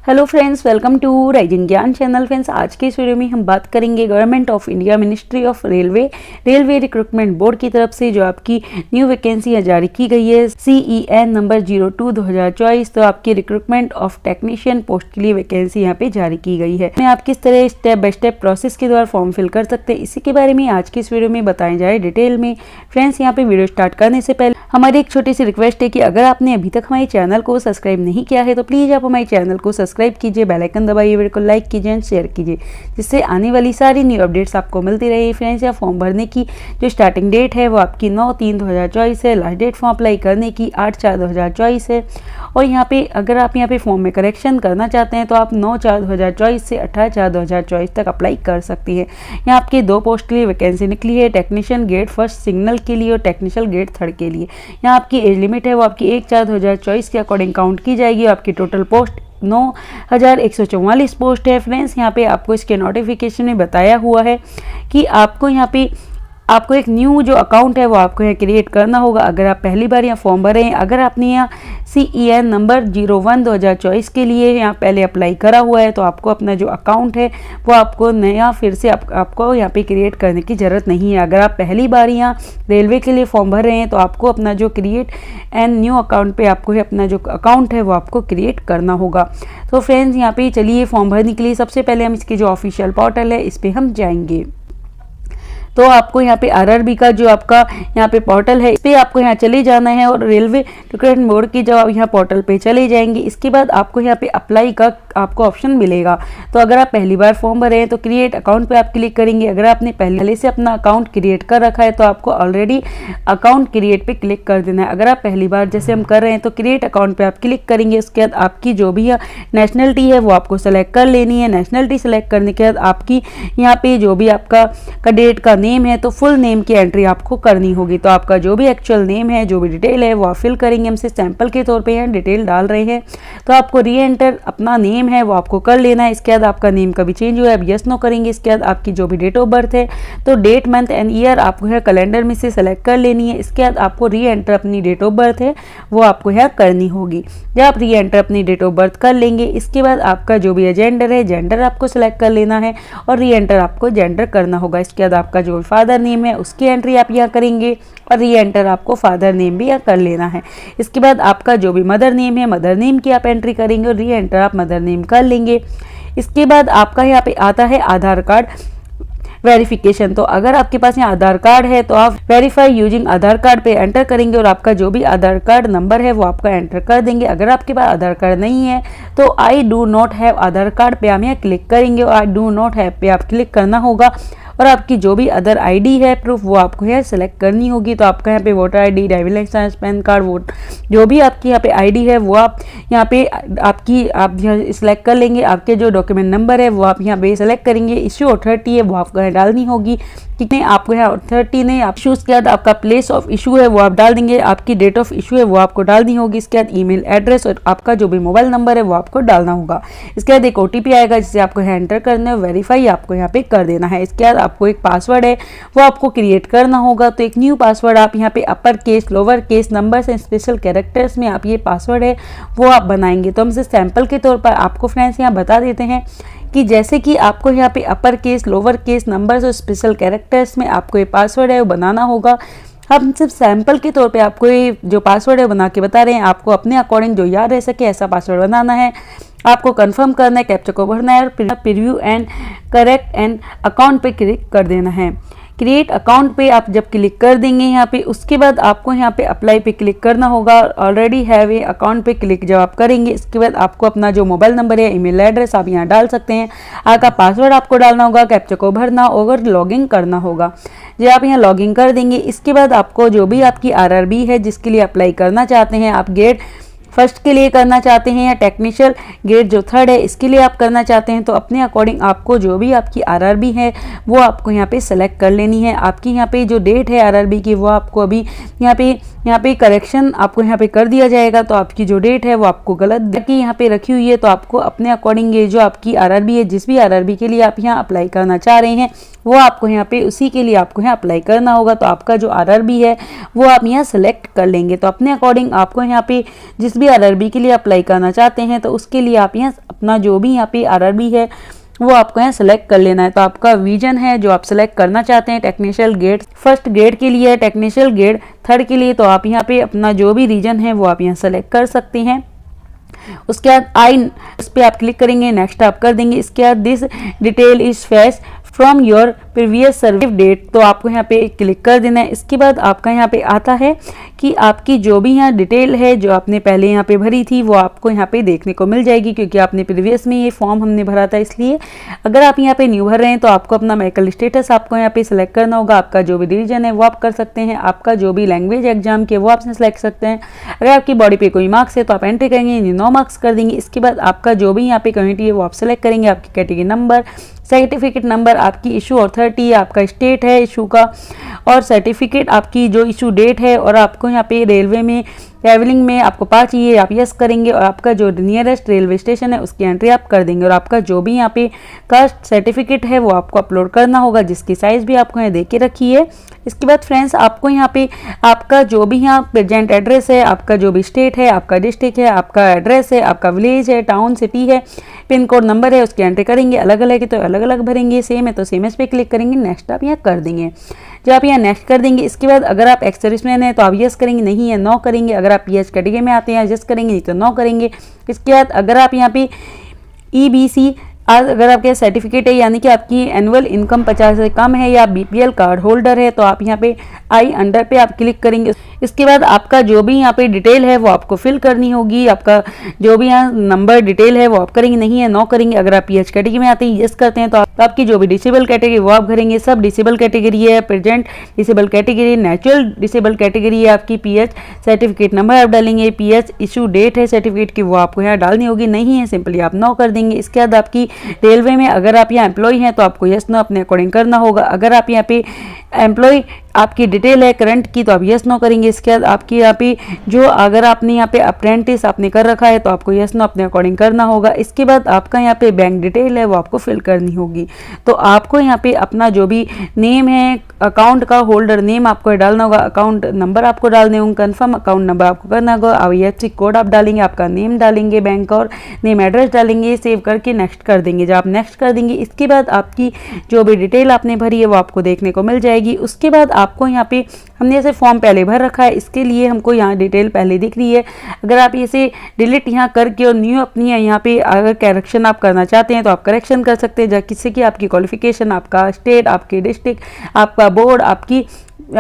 Hello friends, welcome to rising Gyan channel. Friends, आज के इस वीडियो में हम बात करेंगे government of India ministry of railway recruitment board की तरफ से जो आपकी न्यू वैकेंसी जारी की गई है CEN नंबर 02/2024। तो आपकी रिक्रूटमेंट ऑफ टेक्नीशियन पोस्ट के लिए वैकेंसी यहाँ पे जारी की गई है। मैं आप किस तरह स्टेप बाय स्टेप प्रोसेस के द्वारा फॉर्म फिल कर सकते हैं, इसी के बारे में आज की इस वीडियो में बताया जाए डिटेल में। फ्रेंड्स, यहाँ पे वीडियो स्टार्ट करने से पहले हमारी एक छोटी सी रिक्वेस्ट है कि अगर आपने अभी तक हमारे चैनल को सब्सक्राइब नहीं किया है तो प्लीज आप हमारे चैनल को सब्सक्राइब कीजिए, बेल आइकन दबाइए, वीडियो को लाइक कीजिए एंड शेयर कीजिए, जिससे आने वाली सारी न्यू अपडेट्स आपको मिलती रहे। फ्रेंड्स, यहाँ फॉर्म भरने की जो स्टार्टिंग डेट है वो आपकी 9/3/2024 है। लास्ट डेट फॉर्म अप्लाई करने की 8/4/2024 है। और यहाँ पे अगर आप यहाँ पे फॉर्म में करेक्शन करना चाहते हैं तो आप 9/4/2024 से 18/4/2024 तक अप्लाई कर सकती है। यहाँ आपके 2 पोस्ट के लिए वैकेंसी निकली है, टेक्नीशियन ग्रेड फर्स्ट सिग्नल के लिए और टेक्निशियल ग्रेड थर्ड के लिए। यहाँ आपकी एज लिमिट है वो आपकी 1/4/2024 के अकॉर्डिंग काउंट की जाएगी। आपकी टोटल पोस्ट 9144 पोस्ट है। फ्रेंड्स, यहाँ पे आपको इसके नोटिफिकेशन में बताया हुआ है कि आपको यहाँ पे आपको एक न्यू जो अकाउंट है वो आपको यहाँ क्रिएट करना होगा अगर आप पहली बार यहाँ फॉर्म भरे हैं। अगर आपने यहाँ CEN नंबर 01/2024 के लिए यहाँ पहले अप्लाई करा हुआ है तो आपको अपना जो अकाउंट है वो आपको नया फिर से आपको यहाँ पे क्रिएट करने की ज़रूरत नहीं है। अगर आप पहली बार यहाँ रेलवे के लिए फॉर्म भर रहे हैं तो आपको अपना जो क्रिएट एंड न्यू अकाउंट पे आपको अपना जो अकाउंट है वो आपको क्रिएट करना होगा। तो फ्रेंड्स, यहाँ पे चलिए फॉर्म भरने के लिए सबसे पहले हम इसके जो ऑफिशियल पोर्टल है इस पर हम जाएंगे। तो आपको यहाँ पे RRB का जो आपका यहाँ पे पोर्टल है इस पर आपको यहाँ चले जाना है और रेलवे रिक्रूटमेंट बोर्ड की जब आप यहाँ पोर्टल पे चले जाएंगे इसके बाद आपको यहाँ पे अप्लाई का आपको ऑप्शन मिलेगा। तो अगर आप पहली बार फॉर्म भरे हैं तो क्रिएट अकाउंट पे आप क्लिक करेंगे। अगर आपने पहले से अपना अकाउंट क्रिएट कर रखा है तो आपको ऑलरेडी अकाउंट क्रिएट पे क्लिक कर देना है। अगर आप पहली बार जैसे हम कर रहे हैं तो क्रिएट अकाउंट पे आप क्लिक करेंगे। उसके बाद आपकी जो भी नेशनलिटी है वो आपको सेलेक्ट कर लेनी है। नेशनलिटी सेलेक्ट करने के बाद आपकी यहाँ पे जो भी आपका कैंडिडेट का नेम है तो फुल नेम की एंट्री आपको करनी होगी। तो आपका जो भी एक्चुअल नेम है, जो भी डिटेल है वो आप फिल करेंगे। हमसे सैंपल के तौर पे यहाँ डिटेल डाल रहे हैं तो आपको री एंटर अपना नेम है वो आपको कर लेना है। इसके बाद आपका नेम कभी चेंज हुआ है अब यस नो करेंगे। इसके बाद आपकी जो भी डेट ऑफ बर्थ है तो डेट मंथ एंड ईयर आपको यहाँ कैलेंडर में से सेलेक्ट कर लेनी है। इसके बाद आपको री एंटर अपनी डेट ऑफ बर्थ है वो आपको यहाँ करनी होगी। जब आप री एंटर अपनी डेट ऑफ बर्थ कर लेंगे इसके बाद आपका जो भी जेंडर है जेंडर आपको सेलेक्ट कर लेना है और री एंटर आपको जेंडर करना होगा। इसके बाद आपका जो फादर नेम है उसकी एंट्री आप यहाँ करेंगे और री एंटर आपको फादर नेम भी यहाँ कर लेना है। इसके बाद आपका जो भी मदर नेम है मदर नेम की आप एंट्री करेंगे और री एंटर आप मदर नेम कर लेंगे। इसके बाद आपका यहाँ पे आता है आधार कार्ड वेरिफिकेशन। तो अगर आपके पास यहाँ आधार कार्ड है तो आप वेरीफाई यूजिंग आधार कार्ड पे एंटर करेंगे और आपका जो भी आधार कार्ड नंबर है वो आपका एंटर कर देंगे। अगर आपके पास आधार कार्ड नहीं है तो I do not have Aadhaar card पे हम यहाँ क्लिक करेंगे और आई डू नॉट हैव पे आप क्लिक करना होगा और आपकी जो भी अदर आईडी है प्रूफ वो आपको यहाँ सेलेक्ट करनी होगी। तो आपका यहाँ पे voter ID, driving licence, PAN card, vote जो भी आपकी यहाँ पे आईडी है वो आप यहाँ पे आप यहाँ सिलेक्ट कर लेंगे। आपके जो डॉक्यूमेंट नंबर है वो आप यहाँ पे सेलेक्ट करेंगे। इश्यू अथॉरिटी है वो आपको यहाँ डालनी होगी। ठीक है, आपको यहाँ अथॉरिटी ने आप इशूज़ के बाद आपका प्लेस ऑफ इशू है वो आप डाल देंगे। आपकी डेट ऑफ इशू है वो आपको डालनी होगी। इसके बाद ईमेल एड्रेस और आपका जो भी मोबाइल नंबर है वो आपको डालना होगा। इसके बाद एक OTP आएगा जिसे आपको यहाँ एंटर करना है, वेरीफाई आपको यहाँ पे कर देना है। इसके बाद आपको एक पासवर्ड है वो आपको क्रिएट करना होगा। तो एक न्यू पासवर्ड आप यहाँ पे upper case, lower case, numbers and special characters में आप ये पासवर्ड है वो आप बनाएंगे। तो हमसे सैंपल के तौर पर आपको फ्रेंड्स यहाँ बता देते हैं कि जैसे कि आपको यहाँ पे upper case, lower case, numbers और स्पेशल कैरेक्टर्स में आपको ये पासवर्ड है वो बनाना होगा। हम सिर्फ सैंपल के तौर पे आपको ये जो पासवर्ड है बना के बता रहे हैं। आपको अपने अकॉर्डिंग जो याद रह सके ऐसा पासवर्ड बनाना है। आपको कंफर्म करना है, कैप्चा को भरना है और preview and correct and account पे क्लिक कर देना है। क्रिएट अकाउंट पे आप जब क्लिक कर देंगे यहाँ पे उसके बाद आपको यहाँ पे अप्लाई पे क्लिक करना होगा। ऑलरेडी हैव ए अकाउंट पे क्लिक जब आप करेंगे इसके बाद आपको अपना जो मोबाइल नंबर है, ईमेल एड्रेस आप यहाँ डाल सकते हैं। आपका पासवर्ड आपको डालना होगा, कैप्चा को भरना और लॉगिन करना होगा। जब आप यहाँ लॉगिन कर देंगे इसके बाद आपको जो भी आपकी RRB है जिसके लिए अप्लाई करना चाहते हैं, आप ग्रेड फर्स्ट के लिए करना चाहते हैं या टेक्निशियल ग्रेड जो थर्ड है इसके लिए आप करना चाहते हैं तो अपने अकॉर्डिंग आपको जो भी आपकी RRB है वो आपको यहाँ पे सेलेक्ट कर लेनी है। आपकी यहाँ पे जो डेट है RRB की वो आपको अभी यहाँ पे यहाँ पे करेक्शन आपको यहाँ पे कर दिया जाएगा। तो आपकी जो डेट है वो आपको गलत की यहाँ पे रखी हुई है, तो आपको अपने अकॉर्डिंग ये जो आपकी आरआरबी है, जिस भी आरआरबी के लिए आप यहाँ अप्लाई करना चाह रहे हैं वो आपको यहाँ पे उसी के लिए आपको यहाँ अप्लाई करना होगा। तो आपका जो आरआरबी है वो आप यहाँ सेलेक्ट कर लेंगे। तो अपने अकॉर्डिंग आपको यहाँ पे जिस भी आरआरबी के लिए अप्लाई करना चाहते हैं तो उसके लिए आप यहाँ अपना जो भी यहाँ पे आरआरबी है वो आपको यहाँ सेलेक्ट कर लेना है। तो आपका विजन है जो आप सेलेक्ट करना चाहते हैं, टेक्निशियल ग्रेड फर्स्ट ग्रेड के लिए है, टेक्निशियल ग्रेड थर्ड के लिए, तो आप यहाँ पे अपना जो भी रीजन है वो आप यहाँ सेलेक्ट कर सकते हैं। उसके बाद इस पे आप क्लिक करेंगे, नेक्स्ट आप कर देंगे। इसके बाद this detail is fetch from your previous service date, तो आपको यहाँ पे क्लिक कर देना है। इसके बाद आपका यहाँ पे आता है कि आपकी जो भी यहाँ डिटेल है जो आपने पहले यहाँ पे भरी थी वो आपको यहाँ पे देखने को मिल जाएगी, क्योंकि आपने प्रीवियस में ये फॉर्म हमने भरा था इसलिए। अगर आप यहाँ पे न्यू भर रहे हैं तो आपको अपना मेडिकल स्टेटस आपको यहाँ पे सिलेक्ट करना होगा। आपका जो भी रीजन है वो आप कर सकते हैं, आपका जो भी लैंग्वेज एग्जाम के वो आप सिलेक्ट सकते हैं। अगर आपकी बॉडी पे कोई मार्क्स है तो आप एंट्री करेंगे, 9 मार्क्स कर देंगे। इसके बाद आपका जो भी यहाँ पे कम्युनिटी है वो आप सेलेक्ट करेंगे, आपकी कैटेगरी नंबर, सर्टिफिकेट नंबर, आपकी इशू अथॉरिटी, आपका स्टेट है इशू का, और सर्टिफिकेट आपकी जो इशू डेट है, और आपको यहाँ पे रेलवे में ट्रैवलिंग में आपको पास चाहिए, आप यस करेंगे, और आपका जो नियरेस्ट रेलवे स्टेशन है उसकी एंट्री आप कर देंगे। और आपका जो भी यहाँ पे कास्ट सर्टिफिकेट है वो आपको अपलोड करना होगा, जिसकी साइज़ भी आपको यहाँ दे के रखी है। इसके बाद फ्रेंड्स आपको यहाँ पे आपका जो भी यहाँ प्रेजेंट एड्रेस है, आपका जो भी स्टेट है, आपका डिस्ट्रिक्ट है, आपका एड्रेस है, आपका विलेज है, टाउन, सिटी है, पिन कोड नंबर है, उसकी एंट्री करेंगे। अलग अलग है तो अलग अलग भरेंगे, सेम है तो सेम एस पे क्लिक करेंगे, नेक्स्ट आप यहाँ कर देंगे। जब आप यहाँ नेक्स्ट कर देंगे इसके बाद अगर आप एक्स सर्विसमैन है तो आप यस करेंगे, नहीं है नो करेंगे। अगर आप पीएच कैटेगरी में आते हैं यस करेंगे, नहीं तो नो करेंगे। इसके बाद अगर आप यहाँ पे ईबीसी अगर आपके सर्टिफिकेट है यानी कि आपकी एनुअल इनकम 50 से कम है या बीपीएल कार्ड होल्डर है तो आप यहाँ पे आई अंडर पे आप क्लिक करेंगे। इसके बाद आपका जो भी यहाँ पे डिटेल है वो आपको फिल करनी होगी, आपका जो भी यहाँ नंबर डिटेल है वो आप करेंगे, नहीं है नो करेंगे। अगर आप पीएच कैटेगरी में आते हैं यस करते हैं तो आपकी जो भी डिसेबल कैटेगरी वो आप भरेंगे। सब डिसेबल कैटेगरी है, present disable category, natural disable category है, आपकी पीएच सर्टिफिकेट नंबर आप डालेंगे, पीएच इशू डेट है सर्टिफिकेट की वो आपको यहाँ डालनी होगी, नहीं है सिंपली आप नो कर देंगे। इसके बाद आपकी रेलवे में अगर आप यहाँ एम्प्लॉय हैं तो आपको यस नो अपने अकॉर्डिंग करना होगा। अगर आप यहाँ पे एम्प्लॉय आपकी डिटेल है करंट की तो आप यस नो करेंगे। इसके बाद आपकी यहाँ पे जो अगर आपने यहाँ पे अप्रेंटिस आपने कर रखा है तो आपको यस नो अपने अकॉर्डिंग करना होगा। इसके बाद आपका यहाँ पे बैंक डिटेल है वो आपको फिल करनी होगी। तो आपको यहाँ पे अपना जो भी नेम है अकाउंट का होल्डर नेम आपको डालना होगा, अकाउंट नंबर आपको डालने होंगे, कंफर्म अकाउंट नंबर आपको करना होगा, IFSC कोड आप डालेंगे, आपका नेम डालेंगे बैंक और नेम एड्रेस डालेंगे, सेव करके नेक्स्ट कर देंगे। जब आप नेक्स्ट कर देंगे इसके बाद आपकी जो भी डिटेल आपने भरी है वो आपको देखने को मिल जाएगी। उसके बाद आपको यहाँ पे हमने ऐसे फॉर्म पहले भर रखा है, इसके लिए हमको यहाँ डिटेल पहले दिख रही है। अगर आप इसे डिलीट यहाँ करके और न्यू अपनी यहाँ पे अगर करेक्शन आप करना चाहते हैं तो आप करेक्शन कर सकते हैं, जिससे कि आपकी क्वालिफिकेशन, आपका स्टेट, आपके डिस्ट्रिक्ट, आपका बोर्ड, आपकी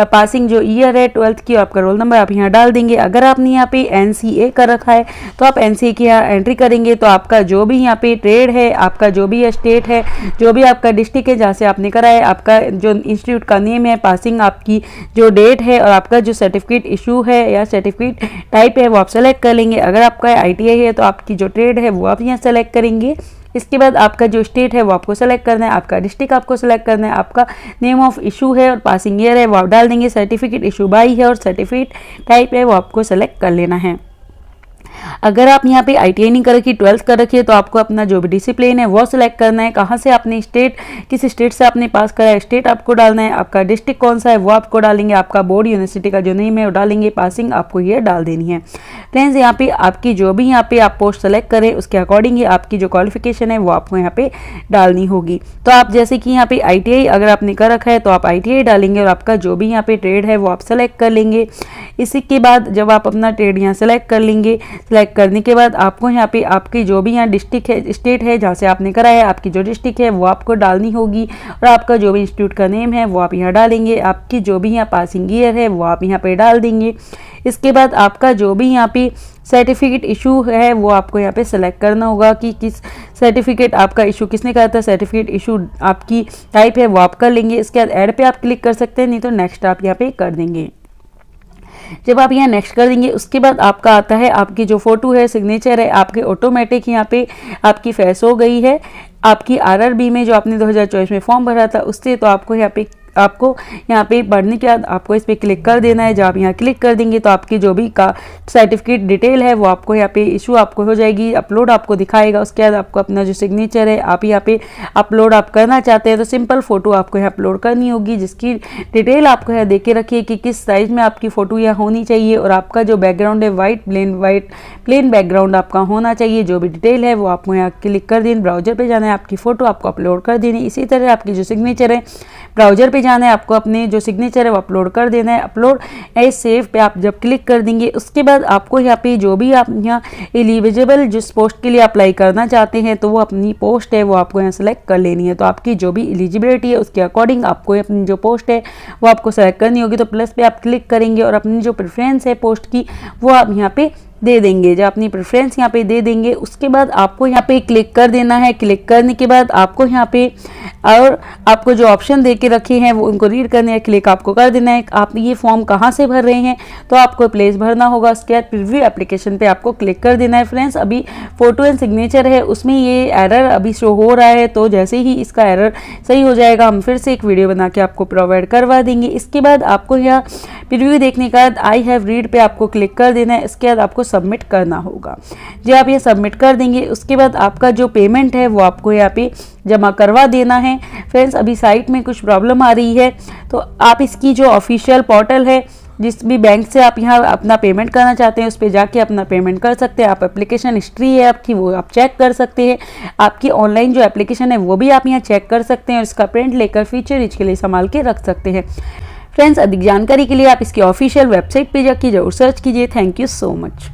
पासिंग जो ईयर है 12th की, आपका रोल नंबर आप यहाँ डाल देंगे। अगर आपने यहाँ पे NCA कर रखा है तो आप NCA की यहाँ एंट्री करेंगे। तो आपका जो भी यहाँ पे ट्रेड है, आपका जो भी स्टेट है, जो भी आपका डिस्ट्रिक्ट है जहाँ से आपने करा है, आपका जो इंस्टीट्यूट का नेम है, पासिंग आपकी जो डेट है और आपका जो सर्टिफिकेट इशू है या सर्टिफिकेट टाइप है वो आप सेलेक्ट कर लेंगे। अगर आपका ITI है तो आपकी जो ट्रेड है वो आप यहाँ सेलेक्ट करेंगे। इसके बाद आपका जो स्टेट है वो आपको सेलेक्ट करना है, आपका डिस्ट्रिक्ट आपको सेलेक्ट करना है, आपका नेम ऑफ इशू है और पासिंग ईयर है वो आप डाल देंगे, सर्टिफिकेट इशू बाई है और सर्टिफिकेट टाइप है वो आपको सेलेक्ट कर लेना है। अगर आप यहाँ पे ITI नहीं कर रखी, 12th कर रखी है तो आपको अपना जो भी डिसिप्लिन है वो सिलेक्ट करना है, कहाँ से आपने स्टेट, किस स्टेट से आपने पास करा है स्टेट आपको डालना है, आपका डिस्ट्रिक्ट कौन सा है वो आपको डालेंगे, आपका बोर्ड यूनिवर्सिटी का जो नेम है वो डालेंगे, पासिंग आपको ये डाल देनी है। फ्रेंड्स यहाँ पे आपकी जो भी यहाँ पे आप पोस्ट सेलेक्ट करें उसके अकॉर्डिंग ही आपकी जो क्वालिफिकेशन है वो आपको यहाँ पे डालनी होगी। तो आप जैसे कि यहाँ पे ITI अगर आपने कर रखा है तो आप ITI डालेंगे और आपका जो भी यहाँ पे ट्रेड है वो आप सेलेक्ट कर लेंगे। इसी के बाद जब आप अपना ट्रेड यहाँ सेलेक्ट कर लेंगे, सेलेक्ट करने के बाद आपको यहाँ पे आपकी जो भी यहाँ डिस्ट्रिक्ट है, स्टेट है जहाँ से आपने करा है, आपकी जो डिस्ट्रिक्ट है वो आपको डालनी होगी और आपका जो भी इंस्टीट्यूट का नेम है वो आप यहाँ डालेंगे, आपकी जो भी यहाँ पासिंग ईयर है वो आप यहाँ पे डाल देंगे। इसके बाद आपका जो भी यहाँ पे सर्टिफिकेट इशू है वो आपको यहाँ पे सेलेक्ट करना होगा कि किस सर्टिफिकेट आपका इशू किसने करा था, सर्टिफिकेट इशू आपकी टाइप है वो आप कर लेंगे। इसके बाद ऐड पे आप क्लिक कर सकते हैं, नहीं तो नेक्स्ट आप यहाँ पे कर देंगे। जब आप यहाँ नेक्स्ट कर देंगे उसके बाद आपका आता है आपकी जो फोटो है, सिग्नेचर है, आपके ऑटोमेटिक यहाँ पे आपकी फेस हो गई है आपकी RRB में जो आपने 2024 में फॉर्म भरा था उससे। तो आपको यहाँ पे आपको यहाँ पे पढ़ने के बाद आपको इस पर क्लिक कर देना है। जब आप यहाँ क्लिक कर देंगे तो आपकी जो भी का सर्टिफिकेट डिटेल है वो आपको यहाँ पे इशू आपको हो जाएगी, अपलोड आपको दिखाएगा। उसके बाद आपको अपना जो सिग्नेचर है आप यहाँ पे अपलोड आप करना चाहते हैं तो सिंपल फोटो आपको यहाँ अपलोड करनी होगी, जिसकी डिटेल आपको यहाँ देके रखिए कि किस साइज में आपकी फ़ोटो यहाँ होनी चाहिए और आपका जो बैकग्राउंड है वाइट प्लेन बैकग्राउंड आपका होना चाहिए। जो भी डिटेल है वो आपको यहाँ क्लिक कर देनी, ब्राउजर पे जाना है, आपकी फ़ोटो आपको अपलोड कर देनी। इसी तरह आपकी जो सिग्नेचर है ब्राउजर पे जाना है, आपको अपने जो सिग्नेचर है वो अपलोड कर देना है। अपलोड एज सेव पे आप जब क्लिक कर देंगे उसके बाद आपको यहाँ पे जो भी आप यहाँ एलिजिबल जिस पोस्ट के लिए अप्लाई करना चाहते हैं तो वो अपनी पोस्ट है वो आपको यहाँ सेलेक्ट कर लेनी है। तो आपकी जो भी एलिजिबिलिटी है उसके अकॉर्डिंग आपको अपनी जो पोस्ट है वो आपको सेलेक्ट करनी होगी। तो प्लस पे आप क्लिक करेंगे और अपनी जो प्रेफरेंस है पोस्ट की वो आप यहाँ पे दे देंगे। जब अपनी प्रेफरेंस यहाँ पे दे देंगे उसके बाद आपको यहाँ पे क्लिक कर देना है। क्लिक करने के बाद आपको यहाँ पे और आपको जो ऑप्शन दे के रखे हैं वो उनको रीड करने है, क्लिक आपको कर देना है। आप ये फॉर्म कहाँ से भर रहे हैं तो आपको प्लेस भरना होगा। उसके बाद प्रीव्यू एप्लीकेशन पे आपको क्लिक कर देना है। फ्रेंड्स अभी फोटो एंड सिग्नेचर है उसमें ये एरर अभी शो हो रहा है, तो जैसे ही इसका एरर सही हो जाएगा हम फिर से एक वीडियो बना के आपको प्रोवाइड करवा देंगे। इसके बाद आपको यहाँ प्रीव्यू देखने के बाद आई हैव रीड पे आपको क्लिक कर देना है। इसके बाद आपको सबमिट करना होगा। जब आप ये सबमिट कर देंगे उसके बाद आपका जो पेमेंट है वो आपको यहाँ पे जमा करवा देना है। फ्रेंड्स अभी साइट में कुछ प्रॉब्लम आ रही है तो आप इसकी जो ऑफिशियल पोर्टल है जिस भी बैंक से आप यहाँ अपना पेमेंट करना चाहते हैं उस पर जाके अपना पेमेंट कर सकते हैं। आप एप्लीकेशन हिस्ट्री है आपकी वो आप चेक कर सकते हैं। आपकी ऑनलाइन जो एप्लीकेशन है वो भी आप यहाँ चेक कर सकते हैं और इसका प्रिंट लेकर फ्यूचर यूज के लिए संभाल के रख सकते हैं। फ्रेंड्स अधिक जानकारी के लिए आप इसकी ऑफिशियल वेबसाइट पे जाके जरूर सर्च कीजिए। Thank you so much.